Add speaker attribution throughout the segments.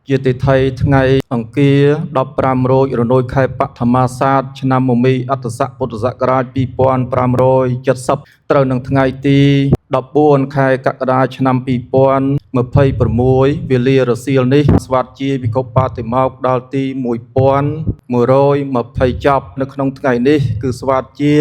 Speaker 1: ជាទីថៃថ្ងៃអង្គារ15រោចរនោចខែបឋមសាទឆ្នាំមមីអត្តស័កពុទ្ធសករាជ2570ត្រូវនឹងថ្ងៃទី14ខែកក្កដាឆ្នាំ2026វេលារសៀលនេះស្វាតជាភិក្ខុបតិមកដល់ទី1120ចប់នៅក្នុងថ្ងៃនេះគឺស្វាតជា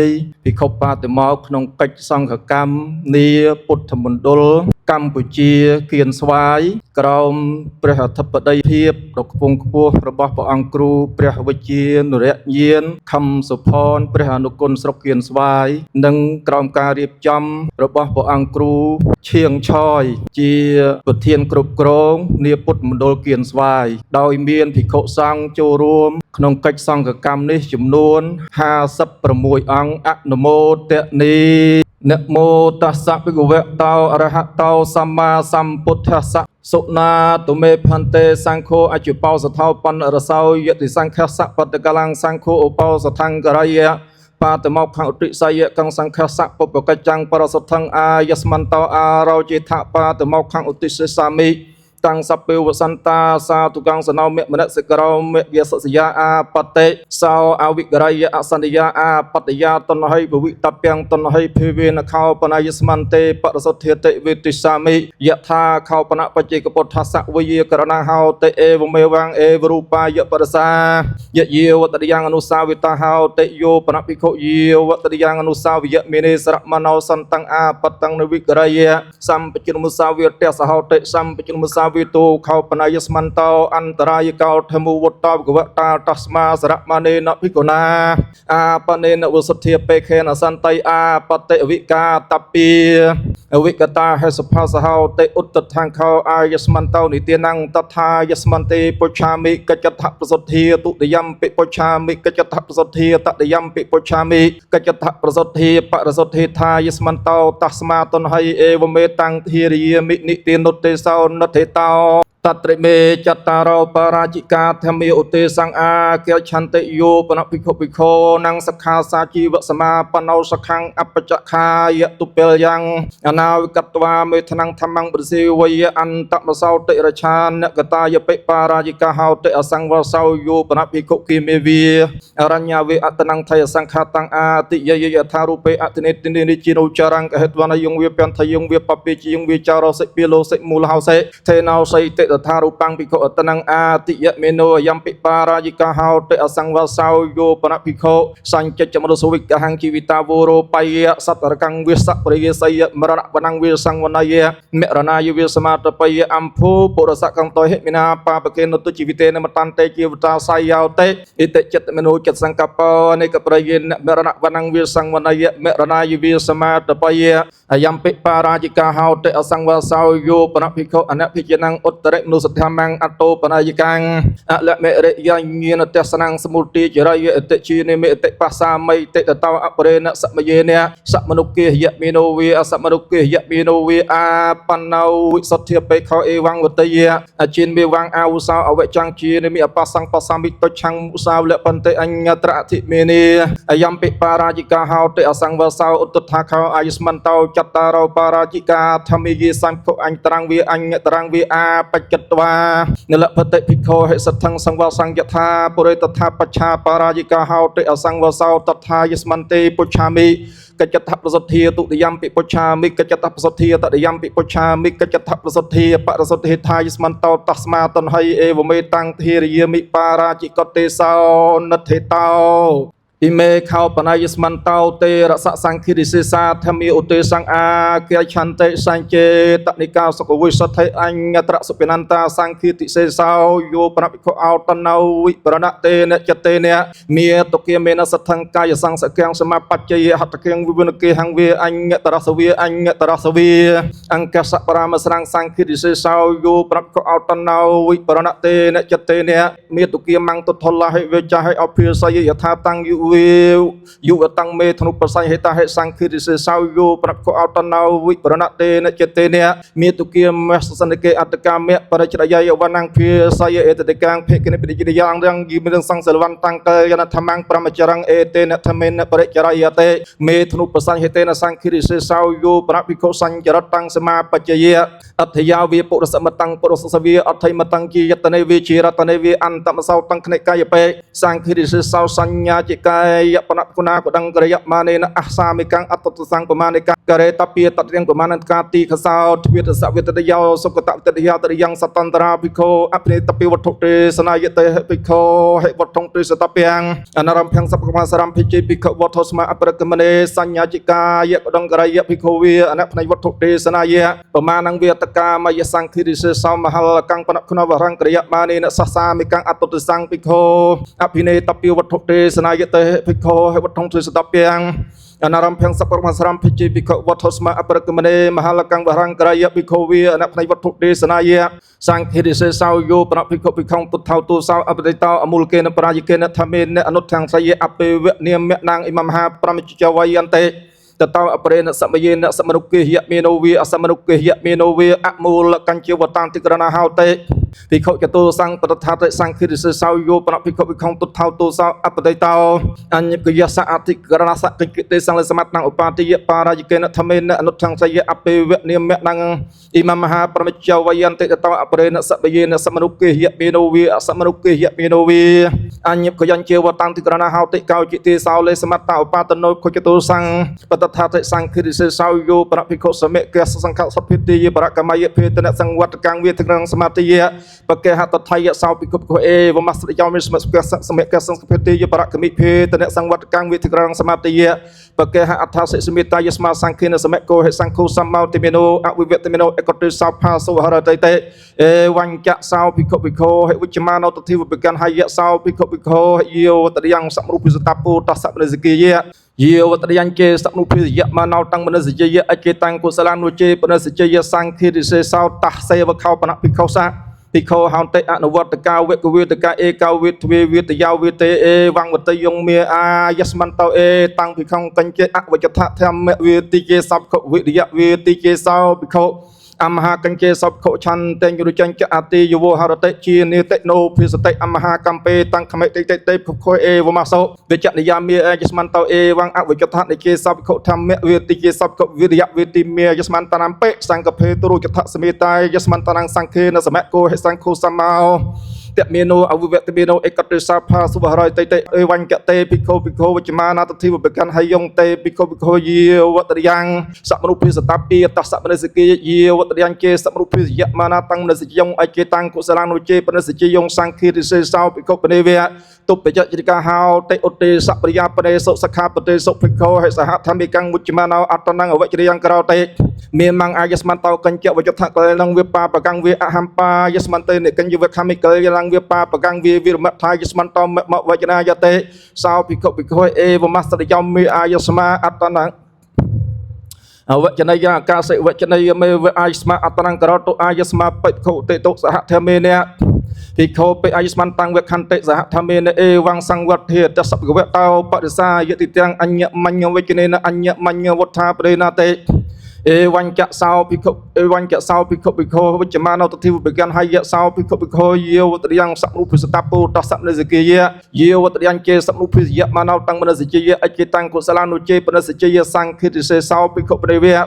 Speaker 1: ភិក្ខុបតិមកក្នុងកិច្ចសង្ឃកម្មនាពុទ្ធមណ្ឌលកម្ពុជាគៀនស្វាយក្រោមព្រះអធិបតីភាពដ៏ខ្ពង់ខ្ពស់របស់ព្រះអង្គគ្រូព្រះវិជ្ជានុរញាណខំសុផនព្រះអនុគុណស្រុកគៀនស្វាយនិងក្រោមការរៀបចំរបស់ព្រះអង្គគ្រូឈៀងឆយជាប្រធានគ្រប់គ្រងនាពុទ្ធមណ្ឌលគៀនស្វាយដោយមានភិក្ខុសង្ឃចូលរួមក្នុងកិច្ចសង្ឃកម្មនេះចំនួន56អង្គអនុមោទនីนะโมตัสสะภะคะวะโตอะระหะโตสัมมาสัมพุทธัสสะสุนาตุเมพันเตสังโฆอจุปาสถาปันอรสาวยติสังฆสะปัตตกลังสังโฆอุปาสทังกรายะปาตมอกขังอุติสายะกังสังฆสะปุปกจังปรสทังอายสมันโตอาเราจิตะปาตมอกขังอุติสสามิตังสัพเพวสันตาสาธุกังสนาวเมมะสกราวเมยสัสยาอาปเตสาวอวิกรายะอสัญญาอาปัตยาตนให้บวิตเปียงตนให้เพเวนข้าวปนายสมันเตปรสเทเตเวติสามิยะธาข้าวปนะปัจเจกปุถทัสสะวิยกรณาหาวเตเอวเมวังเอวรูปายะปรสายะเยวตติยังอนุสาวิตาหาวเตโยปนะภิกขุเยวตติยังอนุสาวิยะเมเนสระมโนสันตังอาปตังนวิกรายะสัมปจินมุสาวิเตสหาวเตสัมปจินมุสาวิโตข้าวปนายสมันโตอันตรายเกาธมุวัตตากวตาตัสมาสระมาเนนภิกขุนาอาปเนนวสุเทียเปเคนะสันไตอาปเตวิกาตปีวิกตาให้สภาสหาวเตอุตทางเขาอายสมันโตนิเตียนังตถายสมันเตปุชามิกัจจทประสเทียตุติยัมปิปุชามิกัจจทประสเทียตติยัมปิปุชามิกัจจทประสเทียปรสเททายสมันโตตัสมาตนให้เอวเมตังทีริยมินิเตียนุเตสาวนเทตาตัตริเมจัตตารปาราจิกาธรรมิอุเตสังอาเกลชันเตโยปนภิกขุภิกโคนังสคาสาจีวสมาปนาวสขังอัปจักขายะตุเปลยังอนาวิกตวาเมธนังธรรมังปริสิวยอันตมสาวเตระชานกตายเปปาราจิกาหาวเตอสังวสาวโยปนภิกขุกิเมวีอรัญญาเวอัตนังไทยสังฆาตังอาติยยธารุเปอัตเนตินิจิโนจารังกเหตวานยงเวเปียนทยงเวปปิจิยงเวจารสเปโลสมูลหาวเสเทนาวไสเตธารุปังภิกขุตนังอาติยะเมโนยัมปิปาราจิกาหาวเตอสังวสาวโยปนภิกขุสัญจจมรุสวิกหังชีวิตาโวโรปายะสัตตรกังเวสปริยสยมรณะวนังเวสังวนายะเมรณายเวสมาตปายะอัมภูปุรสกังโตเหมินาปาปเกนุตุชีวิเตนมตันเตจีวตาสายาวเตอิเตจิตเมโนจิตสังกัปปเนกปรายะเมรณะวนังเวสังวนายะเมรณายเวสมาตปายะยัมปิปาราจิกาหาวเตอสังวสาวโยปนภิกขุอนะภิจนังอุตตรมนุสธรรมังอัตโตปนายกังอะละเมริยังยีนเตสนังสมุติจรายะเตจีเนเมเตปัสสามัยเตตตาวอปเรนะสัมเยเนสัมมนุเกยะเมโนเวอสัมมนุเกยะเมโนเวอาปันนาวิสัทเทเปเขาเอวังวตเยอจินเมวังอาวุสาวอเวจังจีเนมิอปัสสังปัสสามิตชังมุสาวละปันเตอัญญตระทิเมเนยัมปิปาราจิกาหาวเตอสังวสาวอุตถาเขาอายุสมันเตาจัตตารปาราจิกาธรรมิเยสังโฆอัญตรังเวอัญญตรังเวอาปัจจตวาเนละพเตภิกขุเหสัทธังสังวสังยถาปุเรตถาปัจฉาปาราจิกาหาวเตอสังวสาวตถายสมันเตปุชามิกัจจทประสเทียตุติยัมปิปุชามิกัจจทประสเทียตติยัมปิปุชามิกัจจทประสเทียปรสเททายสมันโตตัสมาตนให้เอวเมตังทีริยมิปาราจิกเตสาวนเทตาอิเมข้าวปนายสมันเตาเตระสะสังคิริเสสาธรรมิอุเตสังอาเกียชันเตสังเจตนิกาสกวิสัทไทอัญญตระสุปินันตาสังคิติเสสาวโยปนภิกขุอัลตนาวิปรณะเตเนจเตเนเมียตเกียเมนัสทังกายสังสเกียงสมาปัจเจยหัตเกียงวิบุนเกหังเวอัญญตระสเวอัญญตระสเวอังกสะปรามสรังสังคิริเสสาวโยปนภิกขุอัลตนาวิปรณะเตเนจเตเนเมียตเกียมังตุทลาให้เวจาให้อภิสัยยถาตังยุยุวตังเมธนุปสัยเหตาเหสังคิริเสสาวโยปนักโคอัลตนาวิปรณะเตนะเจเตเนมีตุกีมสสันเกอัตกามเมปรจรยายวานังเพียสายเอตติกังเพกินปิจิริยังยังยิมเรื่องสังสารวันตังเกยนธรรมังปรมจรังเอเตนะธรรมินปรจรยาเตเมธนุปสัยเหตนะสังคิริเสสาวโยปนักภิกขุสัญจรตังสมาปัจเจย អធិយាវាពុរសមតੰពុរសវាអធិមតੰជាយតនេវាជារតនេវាអន្តមសោតੰខនិកាយបេសង្ឃិរិសិសោសញ្ញាជាកាយបណគុណាកដង្ករយមានេនអសាមិកੰអតតសង្ឃបមានិកាករេតពាតរៀងបមានកាទីខសោទ្វិតសវិតតយោសុគតវិតយោតរិយ៉ាងសតន្តរាភិក្ខុអភិនេតពិវត្ថុទេសនាយតេភិក្ខុហិវត្ថុទេសតពាំងអនរំភំសពកមសរំភិជិភិក្ខុវត្ថុស្មាអប្រកមនេសញ្ញាជាកាយកដង្ករយភិក្ខុវាអនផ្នៃវត្ថុទេសនាយបមានវាតកាមយសង្ឃិរិសិសោមហលកੰបណគុណវរង្ករយមានេនសសាមិកੰអតតសង្ឃភិក្ខុអភិនេតពិវត្ថុទេសនាយតេភិក្ខុហិវត្ថុទេសតពាំងអនរំភំសពកមសរំភិជិភិក្ខុវត្ថុស្មាអប្រកមនេមហលកੰវរង្ករយភិក្ខុវាអនផ្នៃវត្ថុទេសនាយសង្ឃិរិសិសោយោបណភិក្ខុភិក្ខុទុថោទុសោអបតិតោអមូលកេនប្រាយកេនធមេនអនុថង្សយអពេវនាមនាងអ៊ីម៉ាមហាប្រមជ្ជវយន្តេតតោអប្រេនសមយេនសមនុគិយមេនោវាអសមនុគិយមេនោវាអមូលកញ្ជវតានតិក្រណហោតេភិក្ខុចតុសង្ឃបតថាតិសង្ឃិរិសិសោយោបណភិក្ខុភិក្ខុទុថោទុសោអបតិតោអញ្ញកយសអតិក្រណសកិតិសង្ឃសមតឧបាតិយបារាយកេនធមេនអនុថង្សយអពេវនាមនាងអ៊ីម៉ាមហាប្រមជ្ជវយន្តេតតោអប្រេនសមយេនសមនុគិយមេនោវាអសមនុគិយមេនោវាអញ្ញកយញ្ជវតានតិក្រណហោតិកោចិតិសោលេសមតឧបាតនោខុចតុសង្ឃបតថាតិសង្ឃិរិសិសោយោបណភិក្ខុសមិកសសង្ឃសភិតិយបរកមយភេតនសង្វត្តកੰវាទងសមាតិយបកេហតថយសោភិក្ខុភិក្ខុអេវមស្រិយោមិសមកសមិកសង្ឃភិតិយបរកមិភេតនសង្វត្តកੰវាទងសមាតិយបកេហអដ្ឋសិសមិតាយស្មាសង្ឃិនសមកោហិសង្ឃុសម្មោតិមេនោអវិវតមេនោអកតិសោផាសុហរតេតេអេវញ្ចសោភិក្ខុភិក្ខុហិវិជ្ជមានោតធិវបកੰហយសោភិក្ខុភិក្ខុយោតរិយ៉ាងសមរូពិសតពុតសមនិសកិយយោវតរិយ៉ាងចេសមរូពិយមនោតੰមនសិជយអចេតੰកុសលានុជេបនសិជយសង្ឃិរិសេសោតសេវខោបណភិក្ខុសាភិក្ខុហោតេអនុវត្តកាវកវេតកាអេកវេទ្វេវេតយោវេតេអេវង្វតយងមេអាយស្មន្តោអេតੰភិក្ខុកញ្ជេអវចថធម្មវេតិជេសពខវិរិយវេតិជេសោភិក្ខុអមហាកញ្ជេសពខឆន្ទញ្ញុចញ្ចអតិយវហរតិជានេតិណូភិសតិអមហាកំពេតੰខមិតិតិតិភិក្ខុអេវមសោវិជ្ជនិយាមេអយស្មន្តោអេវង្អវចថនិជេសពខធម្មវេតិជេសពខវិរិយវេតិមេយស្មន្តនាមពេសង្ឃភេទរុចថសមេតាយស្មន្តនាងសង្ឃេនសមកោហិសង្ឃុសម្មោតមេនោអវិវតមេនោអកតិសាផាសុបហរយតេតេអេវញ្ចតេភិក្ខុភិក្ខុវិជ្ជមានាទិវបកੰហយងតេភិក្ខុភិក្ខុយាវតរិយ៉ាងសមរូពិសតពាតសមនិសកិយាវតរិយ៉ាងចេសមរូពិយមានាតੰមនសិយងអចេតੰកុសលានុជេបនសិជយងសង្ឃិរិសេសោភិក្ខុបនេវៈទុបយចរិកាហោតេឧទេសបរិយាបនេសុសខាបទេសុភិក្ខុហិសហធម្មិកੰមុជ្ជមានោអតនੰអវចរិយ៉ាងក្រោតេមេមੰអាយស្មន្តោកញ្ចវចថកលនវិបាបកੰវាអហំបាយស្មន្តេនិកញ្ញវខមិកលយលងវិបាបកੰវាវិរមថាយស្មន្តោមវចនាយតេសោភិក្ខុភិក្ខុអេវមស្រិយោមេអាយស្មាអតនੰអវចនយាកាសិវចនយមេវអាយស្មាអតនੰក្រោតុអាយស្មាបិក្ខុតេតុសហធមេនៈភិក្ខុបិអាយស្មន្តੰវខន្តិសហធមេនៈអេវងសង្វត្តិតសពកវតោបរិសាយតិទាំងអញ្ញមញ្ញវចនេនអញ្ញមញ្ញវដ្ឋាប្រេណាតេអេវញ្ចសោភិក្ខុអេវញ្ចសោភិក្ខុភិក្ខុវិជ្ជមានោទិវបកੰហយសោភិក្ខុភិក្ខុយោវតរិយ៉ាងសមរូពិសតពុតសមនិសកិយយោវតរិយ៉ាងចេសមរូពិយមានោតੰមនសិជយអចេតੰកុសលានុជេបនសិជយសង្ឃិរិសេសោភិក្ខុបរិវៈ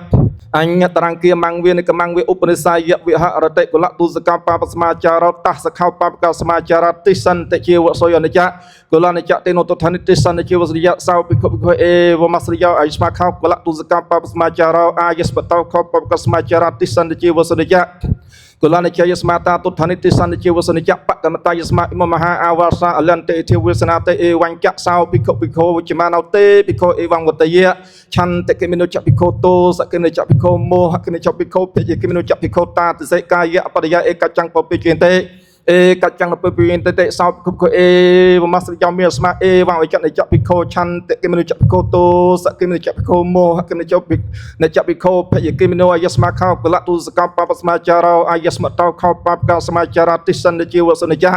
Speaker 1: អញ្ញតរង្គិមੰវានិកមੰវាឧបនិសាយវិហរតិកុលតុសកបបស្មាចារតសខោបបកស្មាចារតិសន្តិជាវសយនិចកុលនិចតេនោតធនិតិសន្តិជាវសរិយសោភិក្ខុភិក្ខុអេវមស្រិយោអយស្មាខោកុលតុសកបបស្មាចារអាយស្បតោខោបបកស្មាចារតិសន្តិជាវសរិយកុលនិចយស្មាតាទុធនិតិសន្តិជាវសនិចបកមតយស្មាអ៊ីមមហាអាវាសាអលន្តេទេវសនាតេអេវញ្ចសោភិក្ខុភិក្ខុវិជ្ជមានោតេភិក្ខុអេវងវតយៈឆន្តិកិមិនុចភិក្ខុតោសកិមិនុចភិក្ខុមោហកិមិនុចភិក្ខុភិយកិមិនុចភិក្ខុតាទិសេកាយៈបរិយាអេកច្ចੰបពិជិនតេអេកច្ចੰបពិជិនតេសោភិក្ខុអេវមស្រិយោមេស្មាអេវងវិចនិចភិក្ខុឆន្តិកិមិនុចភិក្ខុតោសកិមិនុចភិក្ខុមោហកិមិនុចភិក្ខុនិចភិក្ខុភិយកិមិនុអាយស្មាខោកុលតុសកបបស្មាចារោអាយស្មតោខោបបកស្មាចារតិសន្តិជាវសនិច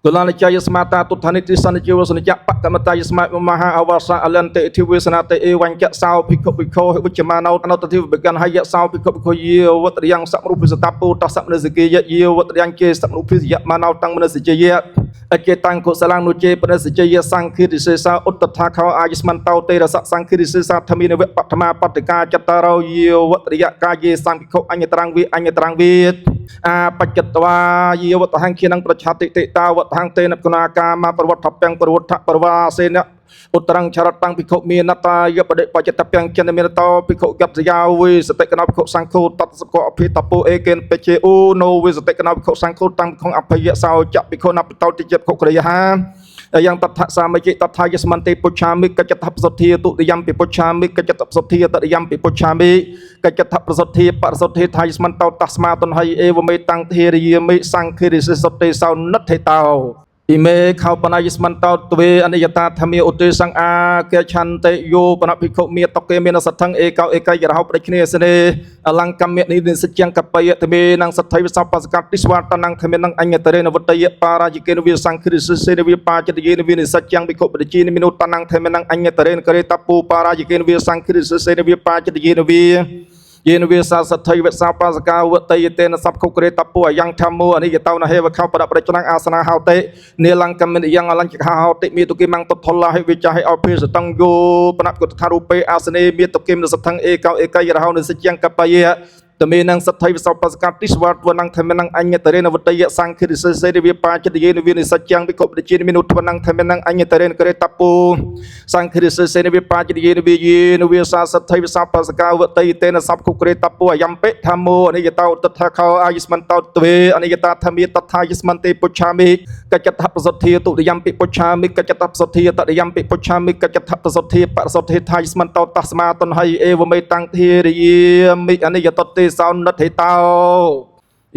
Speaker 1: កុលនិចយស្មាតាទុធនិតិសន្តិជាវសនិចបកមតយស្មាមហាអវាសាអលន្តេទិវេសនាតេអេវញ្ចសោភិក្ខុភិក្ខុវិជ្ជមានោអនុតទិវបកੰហយសោភិក្ខុភិក្ខុយាវតរិយ៉ាងសមរូពិសតពុតសមនិសកិយយាវតរិយ៉ាងចេសមរូពិយមានោតੰមនសិជយ អចេតាំងកុសលនុជេបនិសជយសង្ឃិរិសេសាឧត្តថាខោអាយស្មន្តោទេរសសង្ឃិរិសេសាធមីនវៈបឋមាបតិកាចតរោយោវតរិយកាយេសង្ឃិខុអញ្ញត្រង្គវិអញ្ញត្រង្គវិអាបច្ចតវាយោវតហង្ខិនប្រឆាតិតិតាវតហង្តេនគុណាកាមប្រវត្តពាំងប្រវត្តប្រវាសេនឧត្តរងចរតាំងភិក្ខុមាននតាយបដិបច្ចតពាំងចិនមានតោភិក្ខុកតយាវេសតិកណោភិក្ខុសង្ឃោតតសកោអភិតពោអេកេនបេជេអូណូវេសតិកណោភិក្ខុសង្ឃោតាំងភិក្ខុអភយសោចភិក្ខុណបតោតិជភិក្ខុក្រយហាយ៉ាងតថសាមិជិតថាយស្មន្តិពុច្ឆាមិកច្ចតបសុទ្ធាទុតិយំពិពុច្ឆាមិកច្ចតបសុទ្ធាតតិយំពិពុច្ឆាមិកច្ចតបសុទ្ធាបរសុទ្ធាថាយស្មន្តោតស្មាតនហៃអេវមេតាំងធារិយាមិសង្ឃិរិសិសុទ្ធេសោនិទ្ធេតោឥមេខោបណយស្មន្តោទ្វេអនិយតាធម្មាឧទ្ទេសង្អាកេឆន្តិយោបណភិក្ខុមេតកេមានសទ្ធង្អេកោអេកយរហោបដិគ្នាសេនេអលង្កម្មនិនិសច្ចង្កបយតមេនងសទ្ធិវសបសកតិស្វាតនងធមេនងអញ្ញតរេនវតយបារាជិកេនវិសង្ឃិរិសសេនវិបាចតយេនវិនិសច្ចង្ភិក្ខុបដិជីនិមិនុតនងធមេនងអញ្ញតរេនកេតពូបារាជិកេនវិសង្ឃិរិសសេនវិបាចតយេនវិយេនវាសាសទ្ធិវសាបាសកាវតយតេនសពខុក្រេតពុយ៉ាងធម្មោអនិយតោនហេវខោបដប្រចនងអាសនាហោតេនេលង្កមិនយ៉ាងអលញ្ចកហោតេមេតុគិមង្គតថលហេវិចាហេអភិសតង្យោបណកុតថារូបេអាសនេមេតុគិមនសថង្អេកោអេកយរហោនិសច្ចង្កបយៈតមេនងសទ្ធិវសបសកតិស្វាតវនងធមេនងអញ្ញតរេនវតយសង្ឃិរិសេរិវិបាចតយេនវិនិសច្ចង្ភិក្ខុបដិជីនមិនុទវនងធមេនងអញ្ញតរេនកេតពូសង្ឃិរិសេរិវិបាចតយេនវិយេនវិសាសទ្ធិវសបសកាវតយតេនសពខុក្រេតពូអយំពេធម្មោអនិយតោតថាខោអាយស្មន្តោទ្វេអនិយតាធមេតថាយស្មន្តិពុច្ឆាមិកច្ចតបសុទ្ធាទុតិយំពិពុច្ឆាមិកច្ចតបសុទ្ធាតតិយំពិពុច្ឆាមិកច្ចតបសុទ្ធាបរសុទ្ធាថាយស្មន្តោតស្មាតនហៃអេវមេតាំងធារិយាមិអនិយតទេសោនិទ្ធេតោ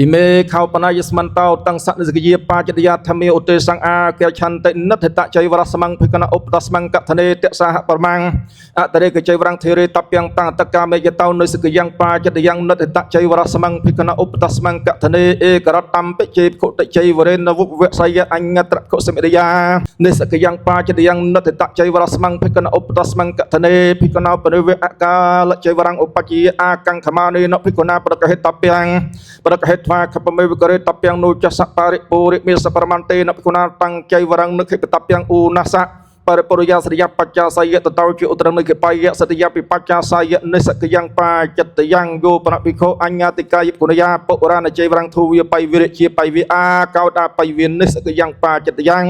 Speaker 1: ឥមេខោបណយស្មន្តោតੰសនិសកយាបាចតយាធមេឧទេសង្អាកេឆន្តិនិទ្ធិតចៃវរស្មង្ភិកណឧបតស្មង្កធនេតសហប្រមាំងអតរេកចៃវរងធិរេតពាំងតាតកាមេយតោនិសកយ៉ាងបាចតយ៉ាងនិទ្ធិតចៃវរស្មង្ភិកណឧបតស្មង្កធនេអេករតំបិជេខុតចៃវរេនវវសយអញ្ញត្រកុសមិរិយានិសកយ៉ាងបាចតយ៉ាងនិទ្ធិតចៃវរស្មង្ភិកណឧបតស្មង្កធនេភិកណោបរិវេអកាលចៃវរងឧបជាអាកង្ខមានេនភិកណាប្រកហេតពាំងប្រកហេតថាខបមេវិករេតពាំងនូចសបរិពុរិមេសប្រមន្តេនភិក្ខុណាតាំងចៃវរងនឹកហេតពាំងឧណាសៈបរិពុរិយាសរិយបច្ចាសយតតោជាឧត្រនិកបាយសតិយពិបច្ចាសយនិសកយ៉ាងបាចិត្តយ៉ាងយោបរភិក្ខុអញ្ញតិកាយគុណយាបុរាណចៃវរងធូវាបៃវិរិជាបៃវិអាកោតាបៃវិនិសកយ៉ាងបាចិត្តយ៉ាង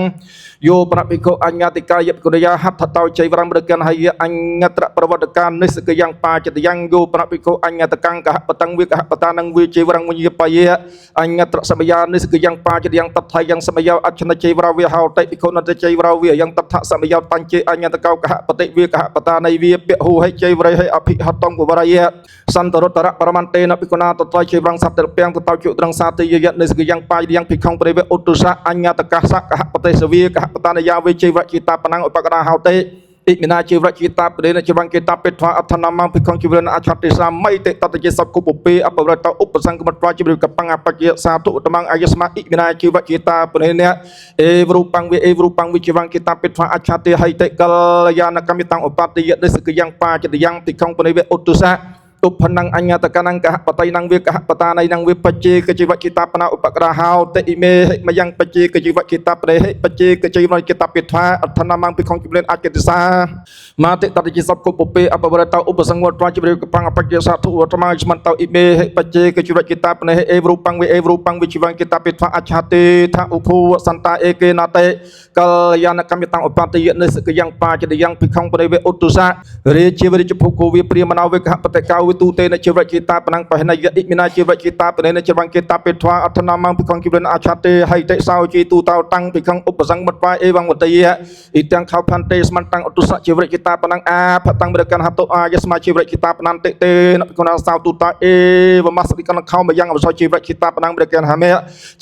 Speaker 1: យោបរភិក្ខុអញ្ញតិកាយគុណយាហត្ថតោចៃវរងបដកនហើយអញ្ញត្រប្រវត្តិការនិសកយ៉ាងបាចិត្តយ៉ាងយោបរភិក្ខុអញ្ញតកង្កហបតੰវិកហបតានឹងវិជៃវរងវិញ្ញាបាយអញ្ញត្រសមយានិសកយ៉ាងបាចិត្តយ៉ាងតថៃយ៉ាងសមយាអច្ឆនចៃវរវិហោតេភិក្ខុនតចៃវរវិយ៉ាងតថសមយោបញ្ចេអញ្ញតកោកហបតិវិកហបតានៃវាពហុហិជ័យវរិហិអភិហតង្គវរយៈសន្តរតរប្រមន្តេនភិក្ខុណាតត្រៃជ័យវរងសត្វតពាំងតតោជុត្រងសាទិយយៈនិសកយ៉ាងបាយយ៉ាងភិក្ខុព្រះវេឧត្តសៈអញ្ញតកសៈកហបតិសវិកហបតានយាវេជ័យវជិតាបណងឧបកដាហោតេឥមិណាជីវរជីតាប្រេនជីវង្កេតាពេថ្វាអដ្ឋនមភិក្ខុជីវរណអឆតិសាមីតេតតជាសពគុពពេអបវរតឧបសង្គមត្វាជីវរកបង្អបជាសាទុតមងអាយស្មាឥមិណាជីវជីតាប្រេនអេវរូបង្វេអេវរូបង្វេជីវង្កេតាពេថ្វាអឆតិហៃតេកលយានកម្មតាំងឧបតិយៈនិសកយ៉ាងបាចតយ៉ាងភិក្ខុប្រេវេឧត្តសៈឧបណੰអញ្ញតកណង្កហបតៃណੰវិកហបតានៃណੰវិបច្ចេកជីវចិតាបណឧបក្រាហោតេឥមេហិមយ៉ាងបច្ចេកជីវចិតាប្រេហិបច្ចេកជីវចិតាពិថាអដ្ឋនមភិក្ខុជំនឿអកិតិសាមាតិតតិជាសពគុពពេអបវរតឧបសង្វតត្វាជីវកបង្អបជាសាធុវតមស្មន្តោឥមេហិបច្ចេកជីវចិតាប្រេហិអេវរូបង្វេអេវរូបង្វេជីវកិតាពិថាអច្ឆតិថាឧភវសន្តាអេកេណតេកលយានកម្មតាំងឧបតិយនិសកយ៉ាងបាចតយ៉ាងភិក្ខុប្រេវេឧត្តសៈរាជាវិរិជភុគោវិព្រាមណោវិកហបតេកោវិទូតេនជីវជីតាបណੰបហណយឥមិណាជីវជីតាបណេនជីវង្កេតាពេថ្វាអដ្ឋនមភិក្ខុជីវរណអឆតិហៃតេសោជីទូតោតាំងភិក្ខុឧបសង្មតវាអេវង្វតយៈឥទាំងខោផន្តេស្មន្តੰឧត្តសជីវជីតាបណੰអាផតាំងបរកនហតុអាយស្មាជីវជីតាបណន្តិតេនភិក្ខុណាសោទូតាអេវមសតិកនខោមយ៉ាងអវសជីវជីតាបណੰបរកនហមេ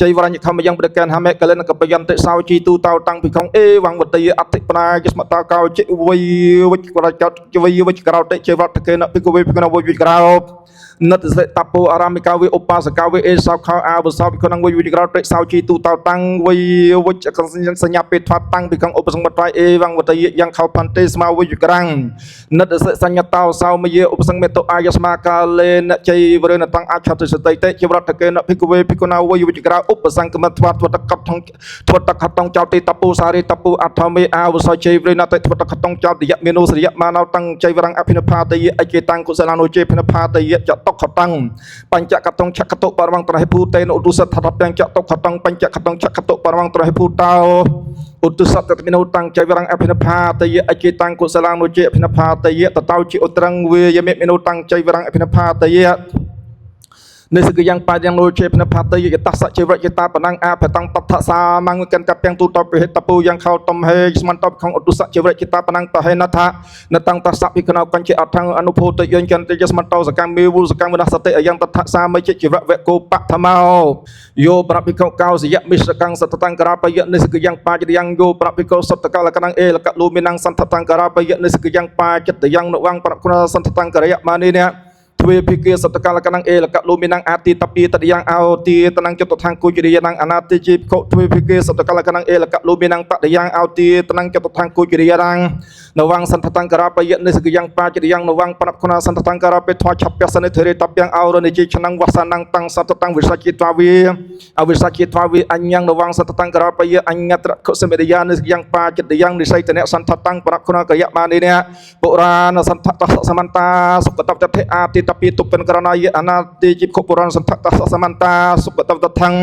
Speaker 1: ចៃវរញ្ញខមយ៉ាងបរកនហមេកលិនកបយន្តេសោជីទូតោតាំងភិក្ខុអេវង្វតយៈអតិបណាយស្មតោកោជីវយវិចក្រចជីវយវិចក្រោតេជីវតកេនភិក្ខុវេភិក្ខុណវវិ វិក្រោបនិតសិតពោអារាមិកាវិឧបាសកាវិអេសោខោអាវសោភិក្ខុនឹងវិក្រោតិសោជីទូតោតាំងវិវិជ្ជសញ្ញាពេថ្វាតាំងពីកងឧបសង្កតអេវងវតយយ៉ាងខោផន្តិស្មាវិជ្ជក្រាំងនិតសិសញ្ញតោសោមយាឧបសង្កតអាយស្មាកាលេនជ័យវរណតាំងអច្ឆតិសតិតេជីវរតកេនភិក្ខវេភិក្ខុណាវិវិជ្ជក្រោឧបសង្កមត្វាទវតកតថងទវតកតងចោតិតពោសារិតពោអដ្ឋមេអាវសោជ័យវរណតិទវតកតងចោតិយមេនុសរិយមាណោតាំងជ័យវរងអភិនផាតយអជេតាំងកុសលានុជេភិនផាតយចតកតាំងបញ្ចកតងឆកតុបរវងត្រហេភូតេនឧទុសថតពាំងចតុខតងបញ្ចកតងឆកតុបរវងត្រហេភូតោឧទុសតតមិណោតាំងចៃវរងអភិនផាតយអជេតាំងកុសលានុជេអភិនផាតយតតោជាឧត្រងវេយមេមិណោតាំងចៃវរងអភិនផាតយនិសកយ៉ាងបាយ៉ាងលោជេភ្នផាតយយតសជីវរយតាបណងអាបតងបតសាមង្គកិនកពាំងទូតបហេតពុយ៉ាងខោតំហេស្មានតបខងឧទុសជីវរយតាបណងបហេណថានតាំងតសភិក្ខណោកញ្ជអថងអនុភូតយញ្ចន្ទយស្មតោសកម្មមេវុលសកម្មនសតិអយ៉ាងតថសាមិជីវរវកោបធមោយោប្រភិក្ខុកោសយមិសកੰសតតង្ការបយនិសកយ៉ាងបាចយ៉ាងយោប្រភិក្ខុសតកលកណងអេលកលូមីណងសន្តតង្ការបយនិសកយ៉ាងបាចិត្តយ៉ាងនវងប្រគុណសន្តតង្ការយមានីនទ្វេភិគាសតកលកណងអេលកលូមីណងអាទីតពីតយ៉ាងអោទីតណងចតថាងគុជរិយណងអនាតិជីភិក្ខុទ្វេភិគាសតកលកណងអេលកលូមីណងបដយ៉ាងអោទីតណងចតថាងគុជរិយណងនវងសន្តតង្ការបយនិសកយ៉ាងបាចិត្តយ៉ាងនវងប្រគុណសន្តតង្ការបេធឆពសនិធិរិតពាំងអោរនិជីឆ្នាំងវសណងតាំងសតតង្វិសជិត្វាវិអវិសជិត្វាវិអញ្ញងនវងសន្តតង្ការបយអញ្ញត្រកុសមិរិយានិសកយ៉ាងបាចិត្តយ៉ាងនិស័យតនសន្តតង្ប្រគុណកយមានីនបុរាណសន្តតសមន្តាសុគតតថេអាទីតពីទុពិនករណយអនាតិជីភិក្ខុបុរាណសន្តតសមន្តាសុគតតថង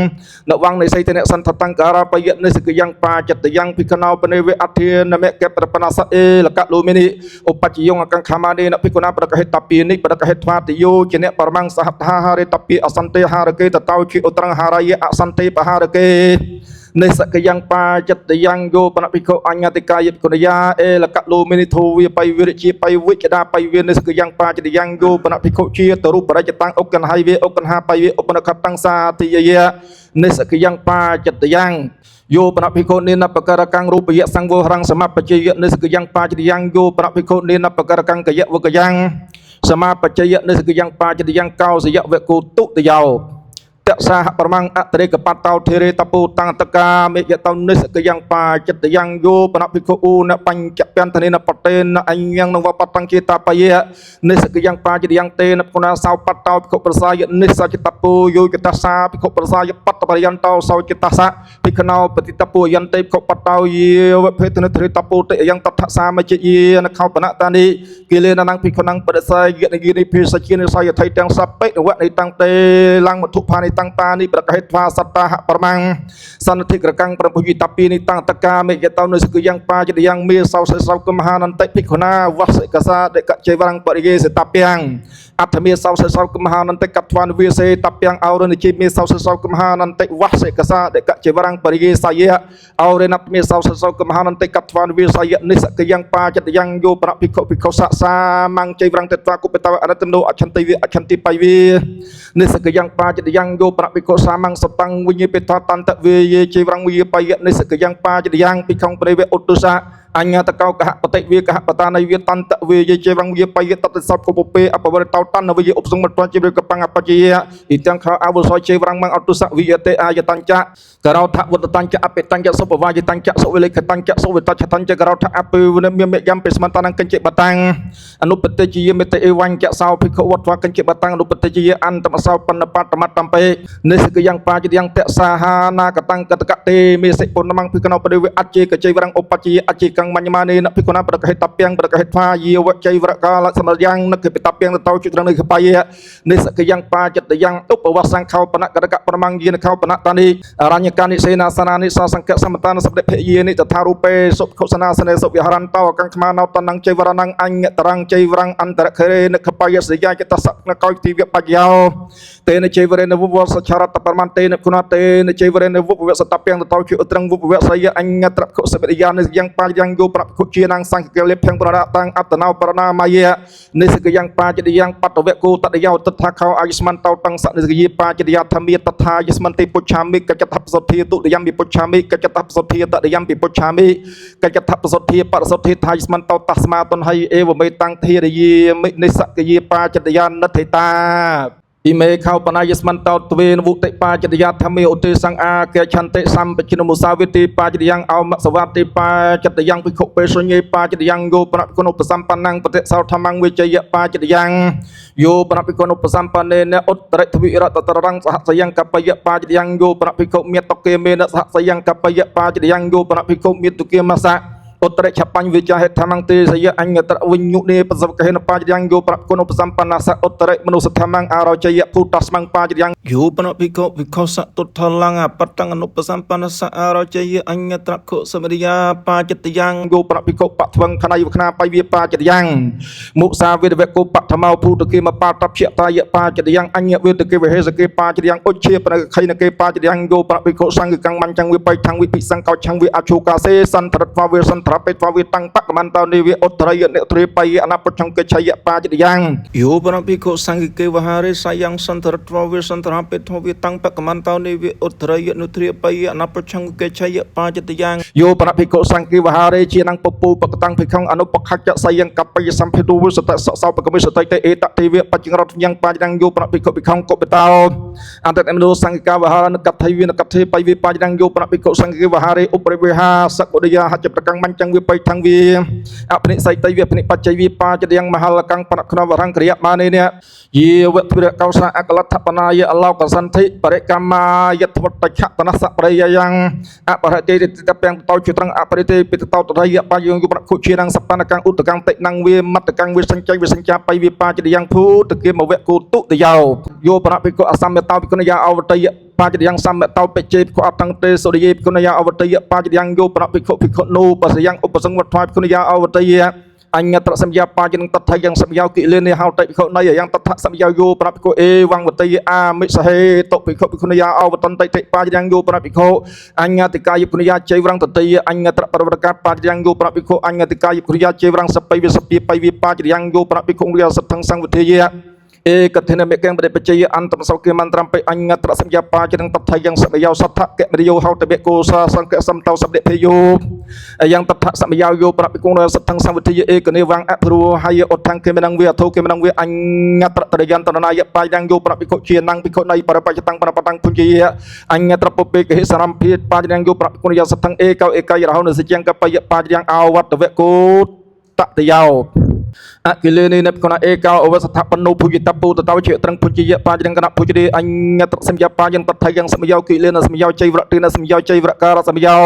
Speaker 1: នវងនិស័យតនសន្តតង្ការបយនិសកយ៉ាងបាចិត្តយ៉ាងភិក្ខណោបនិវេអធានមេកប្រពណសអេលកលូមីនីឧបច្ចយងអកង្ខាមានីនភិក្ខុណាប្រកហេតតាពីនិប្រកហេតថ្វាតិយោជាអ្នកបរមង្គសហថាហារិតពីអសន្តិហារកេតតោជាឧត្រងហារយអសន្តិបហារកេនិសកយ៉ាងបាចិត្តយ៉ាងយោបណភិក្ខុអញ្ញតិកាយគុណយាអេលកលូមីនីធូវិបៃវិរិជាបៃវិចដាបៃវិនិសកយ៉ាងបាចិត្តយ៉ាងយោបណភិក្ខុជាតរូបរចតាំងអុកកណហៃវិអុកកណហាបៃវិឧបនខតាំងសាតិយយនិសកយ៉ាងបាចិត្តយ៉ាងយោបណភិក្ខុនេនបករកੰរូបយៈសង្វរងសមបច្ចយនិសកយ៉ាងបាចិត្តយ៉ាងយោបណភិក្ខុនេនបករកੰកយៈវកយ៉ាងសមបច្ចយនិសកយ៉ាងបាចិត្តយ៉ាងកោសយៈវកោទុតយោតសាហប្រមាំងអត្រេកបតោធិរេតពោតាំងតកាមេយតោនិសកយ៉ាងបាចិត្តយ៉ាងយោបណភិក្ខុឧណបញ្ចពន្តនេនបតេនអញ្ញងនវបតੰចេតាបយៈនិសកយ៉ាងបាចិត្តយ៉ាងតេនគុណាសោបតោភិក្ខុប្រសាយនិសចិត្តពោយោចតសាភិក្ខុប្រសាយបតបរិយន្តោសោចិត្តសៈភិក្ខណោបតិតពោយន្តេភិក្ខុបតោយាវភេទនធិរេតពោតិយ៉ាងតថសាមជយានខោបណតានីគិលេនណងភិក្ខុណងបរិសាយនិគិនិភិសជានិសយថៃទាំងសបិនវៈនៃតាំងតេឡើងមធុផានិតាំងតានីប្រកហេតវាសត្តាហប្រមាំងសន្តិក្រកੰប្រពុយតាពីនិតាំងតកាមេយតោនិសកយ៉ាងបាចិត្តយ៉ាងមេសោសេសោកមហានន្តិភិក្ខុណាវសិកសាដកជេវរងបរិយេសតពាំងអត្ថមេសោសេសោកមហានន្តិកត្វានវិសេតពាំងអរនិជីមេសោសេសោកមហានន្តិវសិកសាដកជេវរងបរិយេសាយៈអរណតមេសោសេសោកមហានន្តិកត្វានវិសេយនិសកយ៉ាងបាចិត្តយ៉ាងយោប្រភិក្ខុភិក្ខុសសាមង្គជេវរងតត្វាគុបតវអរតនោអឆន្តិវិអឆន្តិបៃវិនិសកយ៉ាងបាចិត្តយ៉ាងយោប្រភិក្ខុសាមង្គសតੰវិញ្ញពេតតន្តវេយេជេវរងវិបយនិសកយ៉ាងបាចិត្តយ៉ាងភិក្ខុប្រវេឧទុសាអញ្ញតកោកហបតិវិកហបតានៃវិតន្តវេយេជេវរងវិបយតតសពគុបពេអបវរតោតនវិយឧបសង្មតជិវកបង្អបជាអ៊ីទាំងខោអវសោជេវរងមងអតុសវិយតេអាយតញ្ចករោថវតតញ្ចអបិតញ្ចសុបវាយតញ្ចសុវិលេខតញ្ចសុវិតឆតញ្ចករោថអពិវនមេយំបិស្មន្តនកញ្ចិបតាំងអនុបតិជាមេតេវញ្ចសោភិក្ខុវតវកញ្ចិបតាំងអនុបតិជាអន្តមសោបណ្ណបតមតំពេនិសកយ៉ាងបាចយ៉ាងតសាហានាកតាំងកតកតេមេសិពុនមងភិក្ខុបរិវេអជាកជេវរងឧបជាអជាកੰមញ្ញមានេនភិក្ខុណាប្រកហេតពាំងប្រកហេតថាយាវជ័យវរកាលសមយ៉ាងនឹកពិតពាំងតោជិត្រនៅខបាយនិសកយ៉ាងបាចិត្តយ៉ាងឧបវសង្ខោបណករកប្រមាំងយានខោបណតានីអរញ្ញកានិសេនាសនានិសសង្កសមតានសព្ទភយានិតថារូបេសុខុសនាសនេសុវិហរន្តោកੰខ្មាណោតនងជ័យវរណងអញ្ញតរងជ័យវរងអន្តរខេរេនឹកខបាយសយាចតសកកោទីវបច្ចយោត តេនជេវរេនវវសច្ឆរតបរមន្តេនគុណតេនជេវរេនវវសតពាំងតតជាឧត្រងវវសយអញ្ញត្រខុសវិយានិយ៉ាងបាយ៉ាងយោប្រខុជានាងសង្ឃកលេភំប្ររតាំងអត្តនោប្រណាមយៈនិសកយ៉ាងបាចរិយ៉ាងបតវៈគោតតយោតថាខោអាយុស្មានតោតាំងសនិសកយបាចរិយាធម្មាតថាយស្មន្តិពុច្ឆាមិកច្ចថបសុទ្ធាទុតិយំពិពុច្ឆាមិកច្ចថបសុទ្ធាតតិយំពិពុច្ឆាមិកច្ចថបសុទ្ធាបរសុទ្ធាថាយស្មន្តោតស្មាតុនហៃអេវមេតាំងធារយាមិនិសកយបាចរិយានិទ្ធិតាអ៊ីមេខោបណាយស្មន្តោទ្វេនវុតិបាចរិយាធម្មេឧទេសង្អាកេឆន្តិសម្បជិនមុសាវិតិបាចរិយ៉ាងអោមសវតិបាចរិយ៉ាងភិក្ខុបេសញ្ញេបាចរិយ៉ាងយោប្រគុណឧបសម្បណ្ណងបតិសោធម្មងវិជយបាចរិយ៉ាងយោប្រភិក្ខុឧបសម្បណ្ណេនឧត្តរិទ្វិរតតរងសហសយ៉ាងកបយបាចរិយ៉ាងយោប្រភិក្ខុមេតកេមេនសហសយ៉ាងកបយបាចរិយ៉ាងយោប្រភិក្ខុមេតុកេមសៈឧត្តរឆបញ្ញវិចាហេធម្មងទេសយអញ្ញត្រវិញ្ញុនេបសវកហេនបាចយ៉ាងយោប្រគុណឧបសម្បណ្ណាសឧត្តរមនុស្សធម្មងអរជយភូតស្មងបាចយ៉ាងយោប្រភិក្ខុវិខសតុថលងអបតងអនុបសម្បណ្ណាសអរជយអញ្ញត្រខុសមរិយាបាចតយ៉ាងយោប្រភិក្ខុបថ្វងខណៃវខ្នាបៃវិបាចយ៉ាងមុសាវិរវកុបធម្មោភូតគិមបាតព្យតាយបាចយ៉ាងអញ្ញវេតគិវហេសកេបាចយ៉ាងឧជាប្រខៃនកេបាចយ៉ាងយោប្រភិក្ខុសង្ឃកੰបញ្ចੰវិបៃថងវិពិសង្កោឆੰវិអជូកាសេសន្តរតវវេសន្តរពេតវវេតាំងបកមន្តោនិវិឧត្តរយនិទ្រេបយអនបច្ចង្កឆយបាចយ៉ាងយោប្រភិក្ខុសង្ឃកេវហារិសយ៉ាងសន្តរតវវេសន្តរពេតវវេតាំងបកមន្តោនិវិឧត្តរយនិទ្រេបយអនបច្ចង្កឆយបាចយ៉ាងយោប្រភិក្ខុសង្ឃកេវហារិជានឹងពពូបកតាំងភិក្ខុអនុបខច្ចសយ៉ាងកបយសម្ភិទុវសតសោបកមិសតៃតេអេតទេវបច្ចង្រតយ៉ាងបាចយ៉ាងយោប្រភិក្ខុភិក្ខុកបតោអន្តតមនោសង្ឃកវហារនកថៃវិនកថេបយវិបាចយ៉ាងយោប្រភិក្ខុសង្ឃកេវហារិឧបរិវេហាសកុដយាហច្ចប្រកੰបញ្ចੰវិបៃថងវិអភិនិស័យតៃវិបនិបច្ច័យវិបាចយ៉ាងមហលកੰប្រក្នវរង្គរិយបាននេះយាវៈវិរកោសៈអកលថបណាយអឡោកសន្ធិបរិកម្មយធវតច្ឆតនសបរិយយ៉ាងអបរតិតពាំងតោជត្រងអបរិតិពិតតោតរយបាយងយុប្រខុជានឹងសបនកੰឧតកੰតិនឹងវាមត្តកੰវាសញ្ច័យវាសញ្ចាបៃវិបាចយ៉ាងភូតគិមវៈគូតុតយោយោប្រភិក្ខុអសមតោវិគុណយាអវតយបាចយ៉ាងសមតោបជេភិក្ខុអតង្ទេសុរិយភិក្ខុយាអវតយបាចយ៉ាងយោប្រភិក្ខុភិក្ខុនូបសយ៉ាងឧបសង្វត្តភិក្ខុយាអវតយអញ្ញត្រសម្យាបាចនឹងតថយ៉ាងសម្យោគិលេនេហោតិភិក្ខុណៃយ៉ាងតថសម្យោយោប្រភិក្ខុអេវងវតយអាមិសហេតុភិក្ខុភិក្ខុយាអវតន្តិតិបាចយ៉ាងយោប្រភិក្ខុអញ្ញតិកាយពុនយាជ័យវរងតតិអញ្ញត្រប្រវត្តិកាបាចយ៉ាងយោប្រភិក្ខុអញ្ញតិកាយពុនយាជ័យវរងសបៃវិសពីបៃវិបាចយ៉ាងយោប្រភិក្ខុរិយសទ្ធង្សង្វទិយเอกเทนเมกังบริปจัยอันตมสกิมันตรัมไปอัญญตระสัญญาปาจังตัทยังสัมยาวสัทธะเกมริโยเฮาตเบโกสาสังเกสัมเตาสัมเดเพโยยังตัทธะสัมยาวโยปรับปิกงสัทธังสัมวิทยเอกเนวังอัพรูหายอดทังเกมนังเวทโทเกมนังเวอัญญตระตระยันตระนายปายังโยปรับปิโกเชียนังปิโกในปรปัจตังปรปตังพุญจีอัญญตระปเปกหิสรามพิปายังโยปรับปิกงยาสัทธังเอกเอกายราหุนสิจังกปยปายังอาวัตเวโกตะยาวអគិលេនេះកណអេកោអវសថបនុភុយតពុតតោជាត្រឹងភុជាបាចរកណភុជិអញ្ញតសម្យាបាយ៉ាងតថយ៉ាងសម្យោគិលេនសម្យោជ័យវរតិនសម្យោជ័យវរការសម្យោ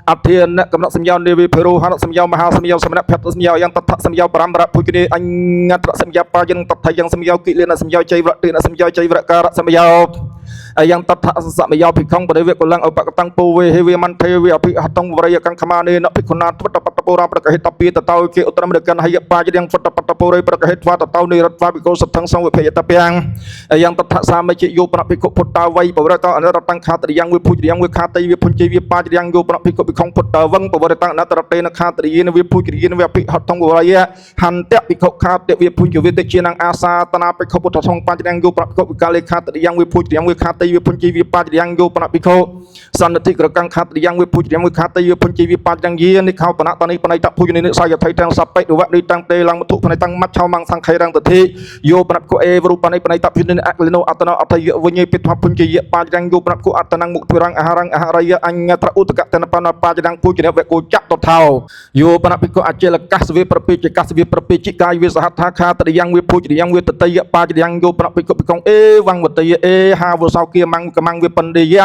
Speaker 1: អធិនកំណត់សម្យោនេវិភេរុហនសម្យោមហាសម្យោសមណភៈសម្យោយ៉ាងតថសម្យោបរមរភុជិអញ្ញតសម្យាបាយ៉ាងតថយ៉ាងសម្យោគិលេនសម្យោជ័យវរតិនសម្យោជ័យវរការសម្យោយ៉ាងតថសម្យោភិក្ខុបរិវេកលងឧបកតੰពូវេហេវេមន្តេវេអភិហតងវរយកੰខមានេនភិក្ខុណាទវតបតពរប្រកហេតពីតតោជាឧត្តរមរកនហយបាចយ៉ាងវតបតពរប្រកហេតវតតោនិរតវវិកោសទ្ធង្សង្វភេយតពាំងយ៉ាងតថសាមជយោប្រភិក្ខុពុទ្ធតាវៃបវរតអនរតੰខាតរិយ៉ាងវិភុជរិយ៉ាងវិខាតៃវិភុជវិបាចរិយ៉ាងយោប្រភិក្ខុភិក្ខុពុទ្ធតាវងបវរតអនតរតេនខាតរិយនវិភុជរិយនវិអភិហតងវរយហន្តភិក្ខុខាតវិភុជវិតិជានអាសាតនាភិក្ខុពុទ្ធសង្ឃបាចរិយ៉ាងយោប្រភិក្ខុវិកាលេខាតរិយ៉ាងវិភុជរិយ៉ាងវិខាតៃវិភុជវិបាចរិយ៉ាងយោប្រភិក្ខុសន្តិក្រកੰខាតរិយ៉ាងវិភុជរិយ៉ាងវិខាតៃវិភុជវិបាចរិយ៉ាងយានិខោបណតនិបណៃតភុជនិនិសយថៃទាំងសបិរវៈនិតាំងតេលងមទុបណៃតាំងមច្ឆោមងសង្ខេរងតធិយោប្រកុអេវរូបណៃបណៃតភិនិអក្លិណោអតនោអថយវិញ្ញពិធពុញ្ជយបាចរាំងយោប្រកុអតនងមុទិរងអាហារងអាហារយអញ្ញត្រឧតកតនបណបាចរាំងពុជ្ជនវកុចតថោយោប្រភិក្ខុអជិលកសវេប្រពេជកសវេប្រពេជកាយវិសហថាខាតរិយ៉ាងវិភុជរិយ៉ាងវិតតយបាចរាំងយោប្រភិក្ខុភិក្ខុអេវងវតយអេហាវសោគាមង្គកមង្គវិបណ្ឌិយ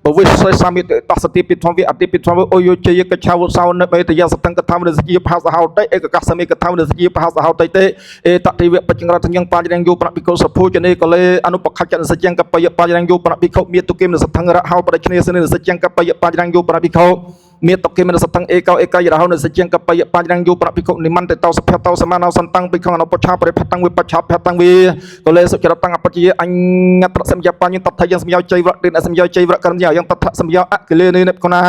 Speaker 1: បវិសេសមិតតសតិពិធវិអតិពិធវអយោជយកឆាវសោនបេតយសតង្កថាវរសជីផាសហោតេឯកកសមិកថាវរសជីផាសហោតេតេអេតតិវបច្ចង្រតញងបាចរាំងយោប្រភិក្ខុសភុជនេកលេអនុបខច្ចនសច្ចង្កបយបាចរាំងយោប្រភិក្ខុមេតុគិមនសថង្រហោបដិជ្នេសនិសច្ចង្កបយបាចរាំងយោប្រភិក្ខុ មានតកេមានសតង្អេកោអេកាយរហោនៅសជាងកបយបញ្ញយោប្រភិក្ខុនិមន្តតោសភតោសមាណោសន្តੰភិក្ខុអនុបច្ឆាបរិផតੰវិបច្ឆាភតੰវិកលេសុចរតੰអបជាអញ្ញត្រសម្យបញ្ញតថយ៉ាងសម្យោជ័យវរៈសម្យោជ័យវរៈករញ្ញយ៉ាងតថសម្យោអកិលេនេនិកណា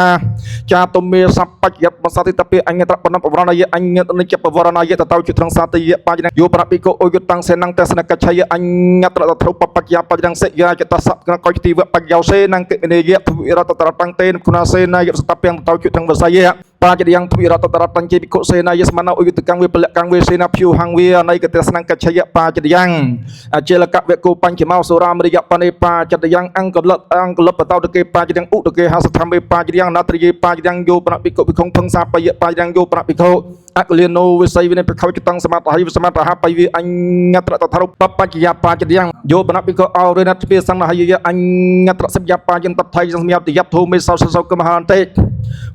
Speaker 1: ចាតុមេសបច្ចយបសតិតពេអញ្ញត្របណ្ណបវរណយអញ្ញនិច្ចបវរណយតតោជិត្រងសាតិយបញ្ញយោប្រភិក្ខុអយុតੰសេនੰទេសនកច្ឆយអញ្ញត្រតធុបបច្ចយបញ្ញសិយាចតសកកយទីវបញ្យោសេនੰកិនេយៈវិរតតរតੰទេនគុណាសេនយសតពេងតោជិត្រងវសយបញ្ញយ៉ាងទ្វិរតតរតញ្ជិភិក្ខុសេនាយស្មណោអយុតកੰវិពលកੰវិសេនាភុហង្វានៃកទេសនង្កច្ឆយបញ្ញយ៉ាងអជលកវកោបញ្ចមោសុរាមរិយបនេបញ្ញយ៉ាងអង្គលបតោតកេបញ្ញយ៉ាងឧតកេហសធម្មបញ្ញយ៉ាងណត្រិយបញ្ញយ៉ាងយោប្រភិក្ខុភិក្ខុភង្សាបយបញ្ញយ៉ាងយោប្រភិក្ខុអកលិណូវិស័យវិនភិក្ខុចតងសមតហិសមតហបយវិអញ្ញត្រតថរុបបញ្ញបញ្ញយ៉ាងយោប្រភិក្ខុអរិណទ្វាសង្ហយអញ្ញត្រសព្យបញ្ញតថៃសម្យតយធោមេសោសោកមហាន្តិ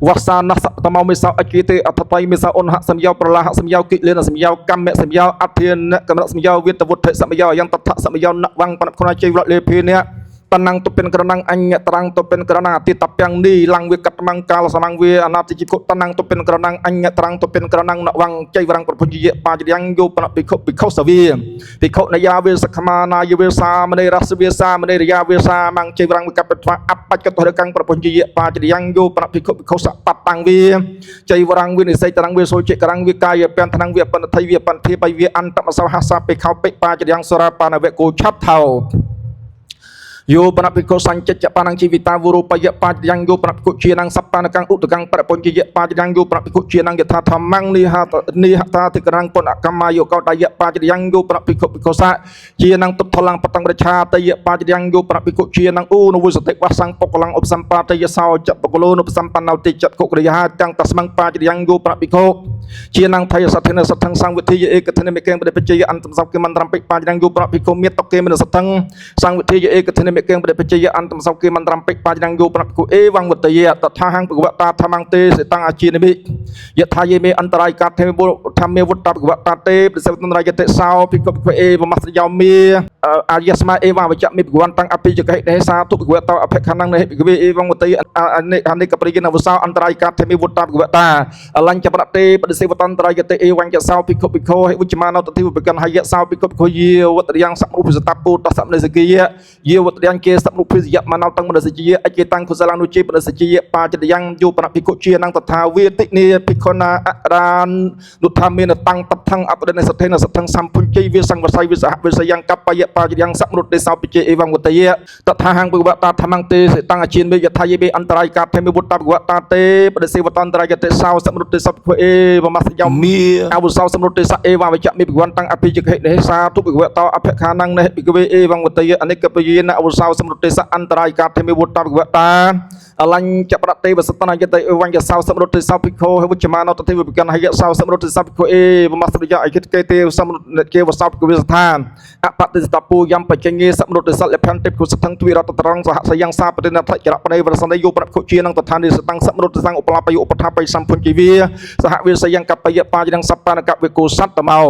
Speaker 1: វសានសតមមេសោអគិទេអថតៃមេសោអនហសម្យោប្រឡាហសម្យោកិលេនសម្យោកម្មសម្យោអធិនកម្មសម្យោវិតវុទ្ធិសម្យោយ៉ាងតថសម្យោណវੰបណខុណជ័យវរលេភេនៈតណੰទុពិនក្រណੰអញ្ញត្រੰទុពិនក្រណអតិតពាំងនីលង្វិកតមង្កាលសមង្វាអនាតិជិគុតណੰទុពិនក្រណੰអញ្ញត្រੰទុពិនក្រណੰណវੰជ័យវរងប្រពុញ្ញយៈបញ្ញយ៉ាងយោបណភិក្ខុភិក្ខុសវាភិក្ខុនយាវេសខមានាយវេសាមនេរសវាសាមនេរយាវេសាមង្ជ័យវរងវិកបត្វាអបច្ចតរកੰប្រពុញ្ញយៈបញ្ញយ៉ាងយោបណភិក្ខុភិក្ខុសបតੰវាជ័យវរងវិនិស័យត្រੰវាសូជិករੰវិកាយពានថ្នាំងវិបនថៃវិបនធិបៃវិអន្តមសោហសាបិខោបិបញ្ញយ៉ាងសរាបានវកោឆាត់ថោយោបណភិក្ខុសញ្ចិច្ចបាណងជីវិតាវរូបយៈបញ្ញយ៉ាងយោបណភិក្ខុជាណងសបានកੰឧតកੰប្រពុញ្ញយៈបញ្ញយ៉ាងយោបណភិក្ខុជាណងយថាធម្មងនិហតាតិករੰពុនអកម្មយោកោដយៈបញ្ញយ៉ាងយោបណភិក្ខុភិក្ខុសៈជាណងទុតថលੰបតੰប្រឆាតយៈបញ្ញយ៉ាងយោបណភិក្ខុជាណងឧនវសតិវសੰបុកលੰឧបសម្បតយសោចបុកលោនុបសម្បណ្ណោតិចកុរិយហាទាំងតស្មੰបញ្ញយ៉ាងយោបណភិក្ខុជាណងភយសទ្ធិនសទ្ធੰសង្វិធីយឯកធិនមេកេងបរិបច្ចយអន្តមសោគិមន្តរំពេបញ្ញយ៉ាងយោបណភិក្ខុមេតកេមនសទ្ធੰសង្វិធីយឯកធិនមេកេងបរិបច្ចយអន្តមសោគិមន្តរំពេបញ្ញយ៉ាងយោបណភិក្ខុអេវងវតយៈតថាហੰភគវតាធម្មងទេសេតੰអាជានិមិយថាយេមេអន្តរាយកាធេបុធម្មេវតភគវតាទេប្រសិទ្ធនរយតិសោភិក្ខុភិក្ខុអេវមស្យោមេអាយស្មាអេវវចមិភគវតាំងអភិជកេទេសាទុភគវតោអភិខណੰនេភិក្ខវេអេវងវតយៈអនិកប្រិយនវសោអន្តរាយកាធេមេវតភគវតាអលញ្ចប្រទេបរិសេវតន្តរាយតិអេវញ្ចសោភិក្ខុភិក្ខុវិជ្ជមាណោតតិវិបកੰហយៈសោភិក្ខុភិក្ខុយាវតយ៉ាងសមុភិសតពុតសមនិសគិយៈយាវតយ៉ាងគេសមុភិសយៈមណោតੰមនសិជិយៈអចេតੰកុសលនុជីបនសិជិយៈបាចតយ៉ាងយោបណភិក្ខុជាណងតថាវេតិនីភិក្ខុណាអរាននុធម្មេនតੰតថੰអបរិណសទ្ធិនសទ្ធੰសម្ពុញ្ជ័យវាសង្វស័យវិសហវិសយ៉ាងកបយៈបាចយ៉ាងសមរុទ្ធិសោពិជេអេវងវតយៈតថាហੰភគវតាធម្មងទេសេតੰអជានមេយថាយេបេអន្តរាយកាធេមេវតភគវតាទេបរិសេវតន្តរាយតិសោសមរុទ្ធិសោភិក្ខុអេវមស្យោមេអវសោសមរុទ្ធិសអេវវចមិភគវតាំងអភិជកេទេសាទុភគវតោអភិខាណੰនេភិក្ខវេអេវងវតយៈអនិកបយេនអវសោសមរុទ្ធិសអន្តរាយកាធេមេវតភគវតាអលញ្ចប្រទេវសតនយតិអវញ្ញសោសមរុទ្ធិសោភិក្ខុវិជ្ជមាណោតតិវិបកੰហយៈសោសមរុទ្ធិសោភិក្ខុអេវមស្ទយៈអិកិតកេទេសមរុទ្ធិគេវសោភិក្ខុវិស្ថានអបតិសតពុយំបច្ចញ្ញេសមរុទ្ធិសលភន្តិភិក្ខុសទ្ធੰទ្វិរតត្រងសហសយ៉ាងសាបតិណថចរបណេវរសនយោប្រភិក្ខុជានឹងតថានិសតੰសមរុទ្ធិសੰឧបឡាបយឧបថាបិសម្ពុញ្ជីវាសហវិសយ៉ាងកបយៈបាចនឹងសបានកវិកុសត្តមោ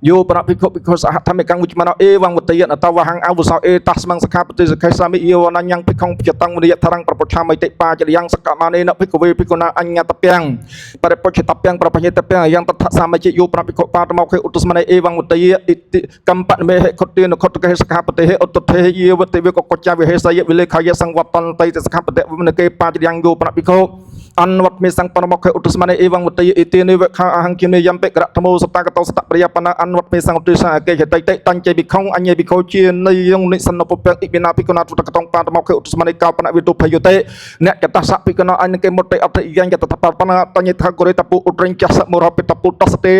Speaker 1: យោប្រភិក្ខុភិក្ខុសហធម្មិកੰវិជ្ជមាណោអេវងវតយៈនតវហੰអវសោអេតស្មੰសខាបតិសខេសាមិយោអនញ្ញភិក្ខុបច្ចតੰមនិយថរੰប្រពុឆាមិតិបាចយ៉ាងសកមានេនភិក្ខវេភិក្ខុណាអញ្ញតពាំងបរិពុច្ឆតពាំងប្របញ្ញតពាំងយ៉ាងតថសាមិជយោប្រភិក្ខុបាតមកខេឧត្តស្មនេអេវងវតយៈអិតិកំបមេហិខុទានខុតកេសខាបតិហិឧត្តទេយាវតិវេកកច្ចាវិហេសយវិលេខយសង្វតន្តៃតសខាបតិវិនកេបាចយ៉ាងយោប្រភិក្ខុអនវត្តមេសង្កមកខេឧត្តស្មនេអេវងវតយៈអិទានិវខអហង្គិមេយំបិក្រតមោសតកតោសតប្រយបណាអនវត្តមេសង្កទិសាកេចតៃតៃតញ្ចៃភិក្ខុអញ្ញេភិក្ខុជានៃយងនិសនពពាំងអិបិណាភិក្ខុណាទុតកតងបាតមកខេឧត្តស្មនេកោបណវិទុភយោតេអ្នកចតសភិក្ខុណាអញ្ញកេមុតេអតិយ៉ាងចតតបបណាតញ្ញថាកុរិតពុឧត្រញ្ចសមរោពិតពុតសតេ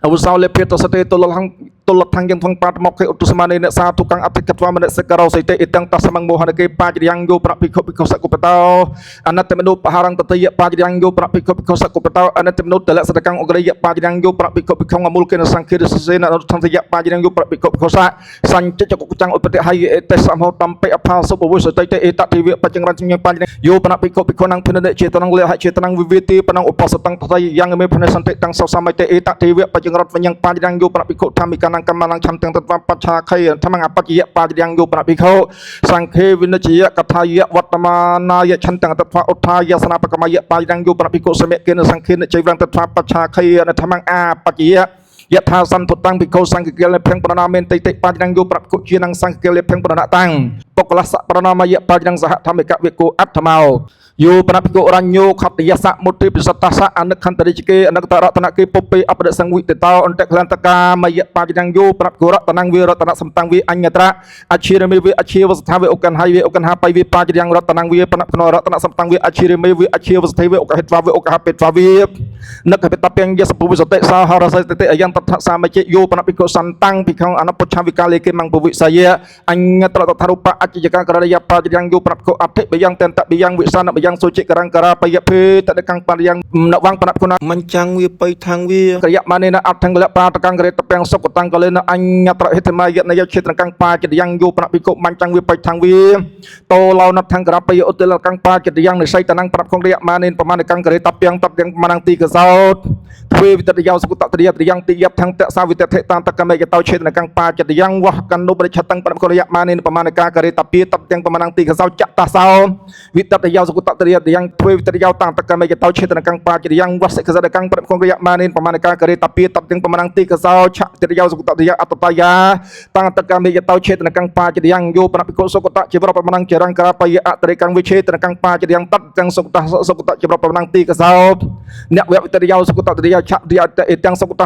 Speaker 1: អវសោលេភិតសតេតុលហੰតុលថੰយ៉ាងផងបាតមកខេឧត្តស្មនេអ្នកសាទុកੰអភិក្ខវមនសករោសៃតេអិតੰតសមងមោហនកេបាចយ៉ាងយោប្រភិក្ខុភិក្ខុសកុបតោអនត្តមនោបហរੰតតយបាចយ៉ាងយោប្រភិក្ខុភិក្ខុសកុបតោអនត្តមនោតលសតកੰអក្រិយបាចយ៉ាងយោប្រភិក្ខុភិក្ខុអមូលកេនសង្ឃិរសេនអនុធន្តយបាចយ៉ាងយោប្រភិក្ខុភិក្ខុសៈសញ្ចិច្ចកុចੰឧបតិហយអេតេសមោតំបិអផាសុបវុសតៃតេអេតតិវៈបច្ចង្រញ្ញបាចយោប្រភិក្ខុភិក្ខុណੰភិនចេតនលហចេតនវិវិទីបណឧបសតੰតតយយ៉ាងមេផនសន្តិតੰសោសមិតេអេតតិវៈបច្ចង្រតវញ្ញបាចយ៉ាងយោប្រភិក្ខុធម្មិកណ นังกรรมังชันตังตัตวะปัจฉาไขธรรมังอปัจจิยะปาจิยังโยปนะภิกขุสังฆวินจยะกัทายะวัตมานายะชันตังตัตวะอุทายะสนาปกมายะปาจิยังโยปนะภิกขุสเมเกณสังฆเนจวังตัตวะปัจฉาไขธรรมังอาปัจจิยะยะธาสันตุตังภิกขุสังฆเกลเพ่งปรณาเมนติติปาจิยังโยปนะภิกขุจีนังสังฆเกลเพ่งปรณาตังปกลัสสะปรณามายะปาจิยังสหธรรมิกะวิโกอัตถมาวโยปนะภิกขุรัญโยขัตติยะสะมุติปิสัตตะสะอนึกขันตริจิเกอนึกตระตนะเกปุปเปอปเดสังวิติตาอันเตคลันตกามายะปาจิยังโยปนะภิกขุรัตนังเวรัตนะสัมตังเวอัญญตระอาชีรเมเวอาชีวสถาเวโอกันหายเวโอกันหาไปเวปาจิยังรัตนังเวปนะพนรัตนะสัมตังเวอาชีรเมเวอาชีวสถาเวโอกะหิตวาเวโอกะหาเปตวาเวนึกเปตะเปียงยะสปุวิสเตสาหารสัยเตอยันตัทสามะเจโยปนะภิกขุสันตังภิกขุอนัปปชาวิกาเลเกมังปวิสยะอัญญตระตถารุปะอจิยกะกระยะปาจิยังโยปนะภิกขุอภิเบยังเตนตะเบยังวิสานะเบยังสุจิกรังกราปยะเพตะกังปายังนวังปนะคุณมันจังวิไปทางวิกระยะมาเนนะอัตถังกะปาตะกังกระตะเปียงสุกตังกะเลนะอัญญตระหิตมายะนยะเชตระกังปาจิยังโยปนะภิกขุมันจังวิไปทางวิโตเหล่านับทางกระปยอุตตะกังปาจิยังในไสตะนังปนะคงระยะมาเนประมาณกังกระตะเปียงตะยังมานังตีกะเซาทวีวิตะยาวสุกตะตะยะตะยังติยับทางตะสาวิตะเทตานตะกะเมกะเตาเชตระกังปาจิยังวะกันโนบริชตังปนะคงระยะมาเนประมาณกากระตะเปียตะยังประมาณนังตีกะเซาจะตะเซาวิตะยาวสุกตะตะยะตะยังทวีวิตะยาวตังตะกะเมกะเตาเชตระกังปาจิยังวะเสกะซะระกังปนะคงระยะมาเนประมาณกากระตะเปียตะยังประมาณนังตีกะเซาชะตะยาวสุกตะตะยะอัตตายาตังตะกะเมกะเตาเชตระกังปาจิยังโยปนะภิกขุสุกตะจิบรประมาณเจรังกระปยะอัตระกังวิเชตระกังปาจิยังตัดจังสุกตะจิบรประมาณตีกะเซาเนเววิตะยาวสุกตะตะยะชะดิอะตังสุกต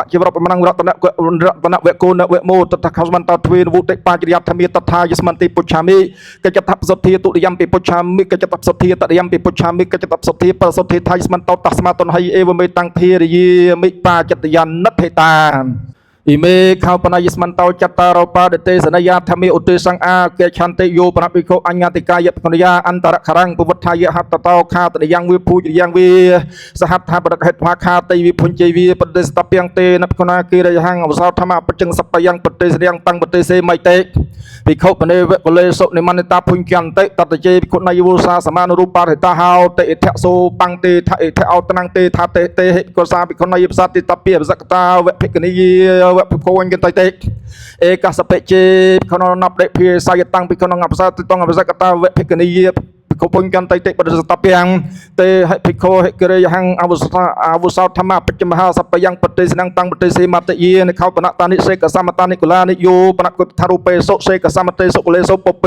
Speaker 1: ะจิบรประมาณรัตนะเวโกนะเวโมตถะคัสมันตะทวีวุติปาจิยะธรรมิตถายสมันติปุชามิกะจตัปสัทธิตุริยัมปิปุชามิกะจตัปสัทธิตะยัมปิปุชามิกะจตัปสัทธิปะสัทธิทายสมันตตัสมาตนให้เอวเมตังเทริยมิปาจตยันนัตเทตาอิเมข้าวปนายสมันเตาจัตตารปาเดเตสนายาธรรมิอุติสังอาเกชันเตโยปนะภิกขุอัญญติกายะปนยาอันตระครังปุวัฏทายะหัตตะเตาคาตะยังวิภูจิยังวิสหัตถะปะเหตุภาคาติวิพุญเจวิปเดสตะเปียงเตนะภิกขุนากีระหังอวสาวธรรมะปจึงสัพพยังปเตสยังตังปเตเสไมเตภิกขุปเนเวกเลสุนิมันตาพุญจันเตตัตเจภิกขุนายุสาสมานุรูปาหิตาหาวเตเทโสปังเตทะเอเทเอาตนังเตทาเตเตหิกสาภิกขุนายุสัตติตะเปียสักตาเวภิกขุนีเวภิกขุวันกันเเอกสเปเจขนนับเดพิสายตังพิขนงับสาติตงงับสกตาเวพิกนีพิโคพงกันไตเตปดสตาเปียงเตให้พิโคให้เกเรยังอาวุสธรรมะปัจจมหาสัพยังปฏิสนังตังปฏิเสมาเตยีในเขาปนัตตานิเสกสามตานิกุลานิโยปนักกุทารุเปโสเสกสามเตโสกุเลโสปเป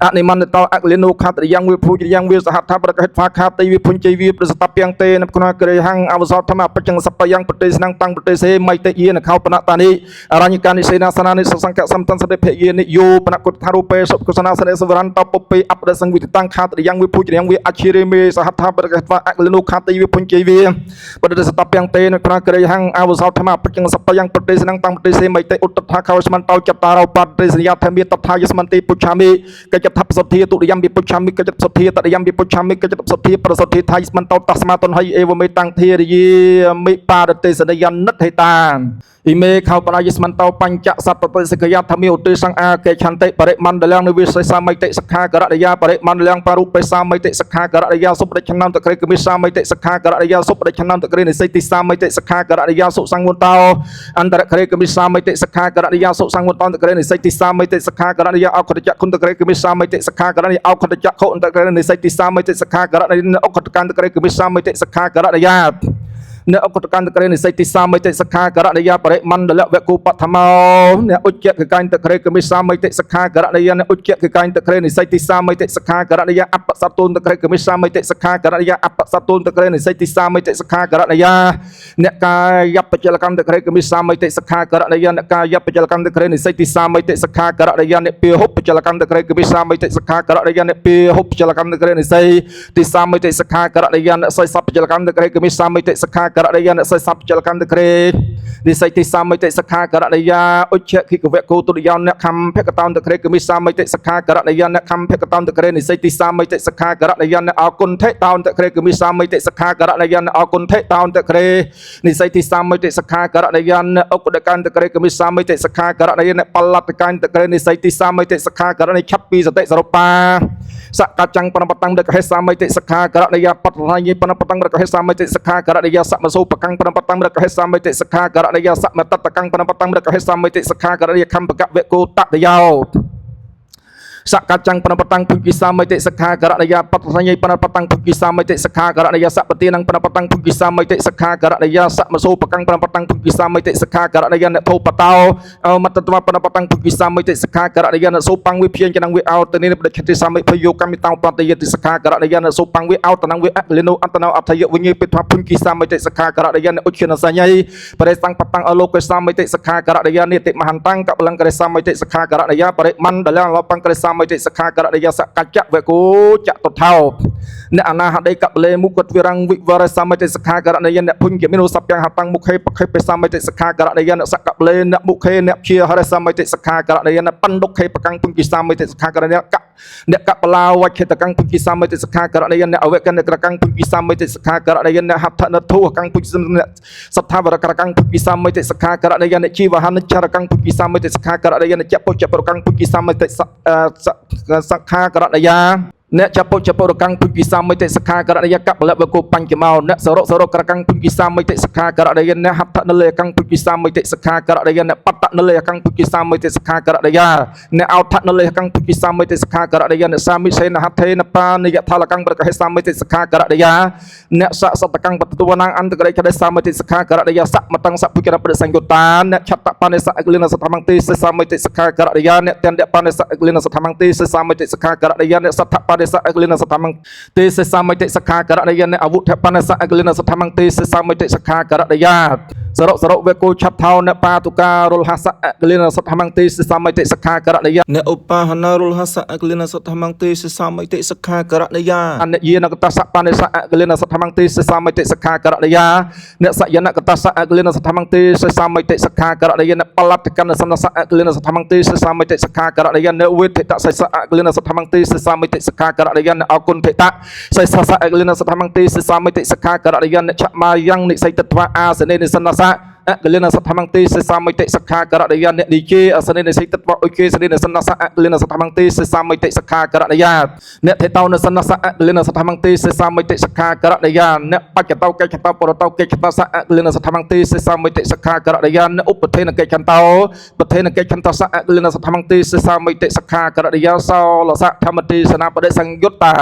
Speaker 1: อันนี้มันต่ออักเลนุขัดยังวิภูยังวิสหัตถะประกาศฟ้าคาติวิพุญจีวิปสตาเปียงเตนับคุณากระหังอวสานธรรมะปัจจังสัพยังปฏิสนังตังปฏิเสไม่เตยีนเขาปนัตตานิอรัญญการนิเสนาสนานิสังกัสัมตันสเดเพยีนิโยปนักกุทารุเปสกุศนาสเนสวรันตปเปอัปเดสังวิตังขัดยังวิภูยังวิอาชิริเมสหัตถะประกาศฟ้าอักเลนุขัดวิพุญจีวิปฏิสตาเปียงเตนับคุณากระหังอวสานธรรมะปัจจังสัพยังปฏิสนังตังปฏิเสไม่เตอุตถะเขาสมันเตาจัตตาเราปฏิสยาธรรมิตถายสมันติปุชามิกจัตถะสัทธิตุยัมปิปุชามิกจัตสัทธิตยัมปิปุชามิกจัตสัทธิปรสัทธิทายมันเตตัสมาตนให้เอวเมตังเทริยมิปาดเตสนยันนัตเทตาอิเมข้าวปนายสมันเตปัญจสัตตติสกยาธรรมิอุติสังอาเกชันเตปริมันเดลังนวิสัยสามัยเตสขา กระยาปริมันเดลังปารุปเปสามัยเตสขากระยาสุปเดชนามตะเกรกมิสามัยเตสขากระยาสุปเดชนามตะเกรนิสัยติสามัยเตสขากระยาสุสังวุตตาอันตระเกรกมิสามัยเตสขากระยาสุสังวุตตาตะเกรนิสัยติสามัยเตสขากระยาเอาขดจักคุณตะเกรกมิสามัยเตสขากระยาเอาขดจักคุณตะเกรนิสัยติสามัยเตสขากระยาเอาขดการตะเกรกมิสามัยเตสขากระยาเนื้ออกตะการตะเกรนิสัยติสามัยเตสขากระยาปริมันเดลเวกุปัตถมาวเนื้ออุจเจคือการตะเกรกมิสามัยเตสขากระยาเนื้ออุจเจคือการตะเกรนิสัยติสามัยเตสขากระยาอัปปสัตตุนตะเกรกมิสามัยเตสขากระยาอัปปสัตตุนตะเกรนิสัยติสามัยเตสขากระยาเนื้อกายยับปัจจลกรรมตะเกรกมิสามัยเตสขากระยาเนื้อกายยับปัจจลกรรมตะเกรนิสัยติสามัยเตสขากระยาเนื้อเปียหุบปัจจลกรรมตะเกรกมิสามัยเตสขากระยาเนื้อเปียหุบปัจจลกรรมตะเกรนิสัยติสามัยเตสขากระยาเนื้อใส่สัพปัจจลกรรมตะเกรกมิสามัยเตสขากระยาเนื้อใส่สัพปัจจลกรรมตะเกรนิสัยติสามัยเตสขากระยาอุจเจขิกเวกุตุยานเนื้อคำเพกตามตะเกรกมิสามัยเตสขากระยาเนื้อคำเพกตามตะเกรนิสัยติสามัยเตสขากระยาเนื้ออากุนเทตามตะเกรกมิสามัยเตสขากระยาเนื้ออากุนเทตามตะเกรนิสัยติสามัยเตสขากระยาเนื้ออุกดการตะเกรกมิสามัยเตสขากระยาเนื้อปลัตการตะเกรนิสัยติสามัยเตสขากระในชับปีสเตสรปาสักจังปนปตังเดกเฮสามัยเตสขากระยาปัตตานีปนปตังเดกเฮสามัยเตสขากระยาสัมโสปกังปนปตังเดกเฮสามัยเตสขากระ រយៈសមតតកម្មបណបតំរកហេសមិតិសខាករយៈខំបកវេកោតតយោសកจังปนปตังภุกิสามิติสขาการะยาปัตสัญญปนปตังภุกิสามิติสขาการะยาสัพปตินังปนปตังภุกิสามิติสขาการะยาสัมโสปกังปนปตังภุกิสามิติสขาการะยาเนโทปตาวมัตตตวปนปตังภุกิสามิติสขาการะยาเนโสปังวิเพียงจังวิเอาตนิปเดชติสามิพโยกามิตังปฏิยติสขาการะยาเนโสปังวิเอาตนังวิอัลโนอัตนาอัตยวิญญปิทวภุกิสามิติสขาการะยาเนอุชนสัญญปริสังปตังอโลกสามิติสขาการะยานิติมหันตังกัปลังกฤษสามิติสขาการะยาปริมันดลลปังกฤษสามิติสขาการะยาสักกัจจะเวกูจะตดเท่าเนอนาหัดได้กับเลมุกตวิรังวิวารสามิติสขาการะยาเนพุญเกมิโนสัพยังหัตังมุขเฮปะเฮปสามิติสขาการะยาเนสักกับเลเนมุขเฮเนเชียหรสามิติสขาการะยาเนปันดุขเฮปะกังพุญกิสามิติสขาการะยาเนกับลาวะเขตกังพุญกิสามิติสขาการะยาเนอเวกันเนกระกังพุญกิสามิติสขาการะยาเนหัตถนทูกังพุญกิสามิติสัทธาวรกระกังพุญกิสามิติสขาการะยาเนชีวหันจารกังพุญกิสามิติสขาการะยาเนเจปุจปรกังพุญกิสามิติสักขาการะยาเนจับจับรกังพุกิสามิติสขาการะยะกับละเวกุปัญจมาเนสรกระกังพุกิสามิติสขาการะยะเนหัตถนเลกังพุกิสามิติสขาการะยะเนปัตตนเลกังพุกิสามิติสขาการะยะเนเอาทันเลกังพุกิสามิติสขาการะยะเนสามิเสนหัตเทนปานิยะทาลกังประกาศสามิติสขาการะยะเนสัตกังปตตวนังอันตกระยะสามิติสขาการะยะสัมตังสัพพุกิระปริสังยุตานเนชัตตปานิสักลินาสธรรมังติสามิติสขาการะยะเนเตนเดปานิสักลินาสธรรมังติสามิติสขาการะยะเนสัทธปานิสักลินาสธรรมังติสสามิติสขาการะยะเนอาวุธปานิสักลินาสธรรมังติสสามิติสขาการะยะสรเวกุชัตเท่าเนปาตุการุลหัสกลินาสธรรมังติสสามิติสขาการะยะเนอุปาหนารุลหัสกลินาสธรรมังติสสามิติสขาการะยะอันเนยีนกตัสสะปานิสักลินาสธรรมังติสสามิติสขาการะยะเนสยนกตัสสะกลินาสธรรมังติสสามิติสขาการะยะเนปลัตกันสนสะกลินาสธรรมังติสสามิติสขาการะยะเนเวทิตะไสสะกลินาสธรรมังติสสามิติสขาการะยะเนอากุนทิตะไสสะกลินาสธรรมังติสสามิติสขาการะยะเนฉมายังนิไสตตวะอาสเนนิสนสะกลินาสธรรมังติสสามิติสขาการะยะเนนิเจอสเนนิไสตตวะโอเคสเนนิสนสะกลินาสธรรมังติสสามิติสขาการะยะเนเทตานสนสะกลินาสธรรมังติสสามิติสขาการะยะเนปัจจตาเกจตาปรตาเกจตาสะกลินาสธรรมังติสสามิติสขาการะยะเนอุปเทนเกจันตาปเทนเกจันตาสะกลินาสธรรมังติสสามิติสขาการะยะสาวสะธรรมติสนาปเดสังยุตตา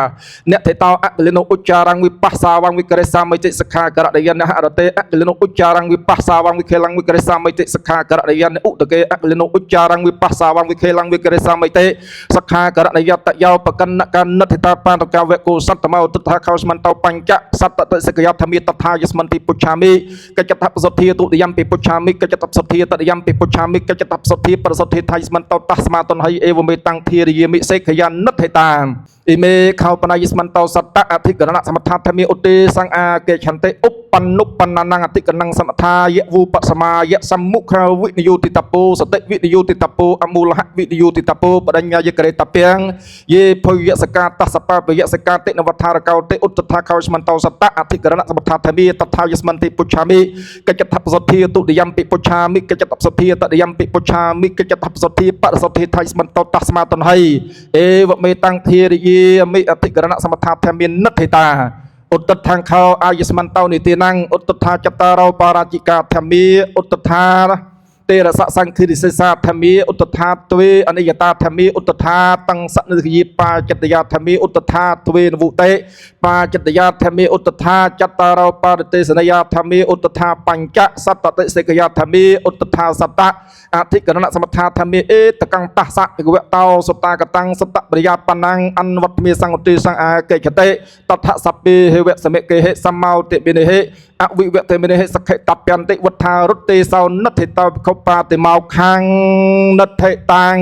Speaker 1: เนเทตากลิโนอุจารังวิปัสสาวังวิกเรสามิติสขาการะยะเนหะระเตกลิโนอุจารังวิปัสสาวังวิเคลังวิกเรสามิติสขาการะยะเนอุตเกกลิโนอุจารังวิปัสสาวังวิเคลังวิกเรสามิติสขาการะยะตะยาวปกันนักันนัตถิตาปานตกาเวกุสัตตมาวตุทาคาวสมันตาปัญจะสัตตะสกยธรรมิตถายสมันติปุชามิกัจจตัพสติตุติยัมปิปุชามิกัจจตัพสติตติยัมปิปุชามิกัจจตัพสติปรสติทายสมันตาตัสมาตนให้เอวเมตังเทียมิเสขยันนัตถิตาอิเมข้าวปนายสมันตาสัตตะอธิกรณะสมถะธรรมิอุติสังอาเกฉันเตอุปปันนุปปันนังอธิกรณังสมถะยะวูปสมาเยสัมมุขวินิโยติตาปูสติวินิโยติตาปูอมูลหะวินิโยติตาปูปดัญญายกเรตาเปียงเยพยสกาตัสปะปยสกาเตนวัฏารกาวเตอุตถาคาวสมันตาสัตตะอธิกรณะสมถะธรรมิตถายสมันติปุชามิกัจจตัพสติตุติยัมปิปุชามิกัจจตัพสติตติยัมปิปุชามิกัจจตัพสติปรสติทายสมันตาตัสมาตนให้เอวเมตังเทียมิอธิกรณะสมถะธรรมินัตถิตาอุตตทางเขาอายสมันเตานิตินังอุตตถาจตารเราปาราจิกาธรรมีอุตถาเตระสะสังคิริเสสะธรรมีอุตถาตเวอนิยตาธรรมีอุตถาตังสันนิยีปาจตยาธรรมีอุตถาตเวนวุเตปาจตยาธรรมีอุตถาจตารเราปาริเตสนยาธรรมีอุตถาปัญจสัตตเตเสกยาธรรมีอุตถาสัตตะอธิกรณะสมถะธรรมีเอตกังตัสสะเวเตาสตากตังสตปริยาปนังอันวัตมีสังอุติสังอาเกจเตตัทธสัพเพเหเวสเมเกเหสัมมาติบิเนเหอวิเวเตมิเนเหสกตัปยันติวัฏารุตเตสาวนัตถิตาขปาติมาคังนัตถิตัง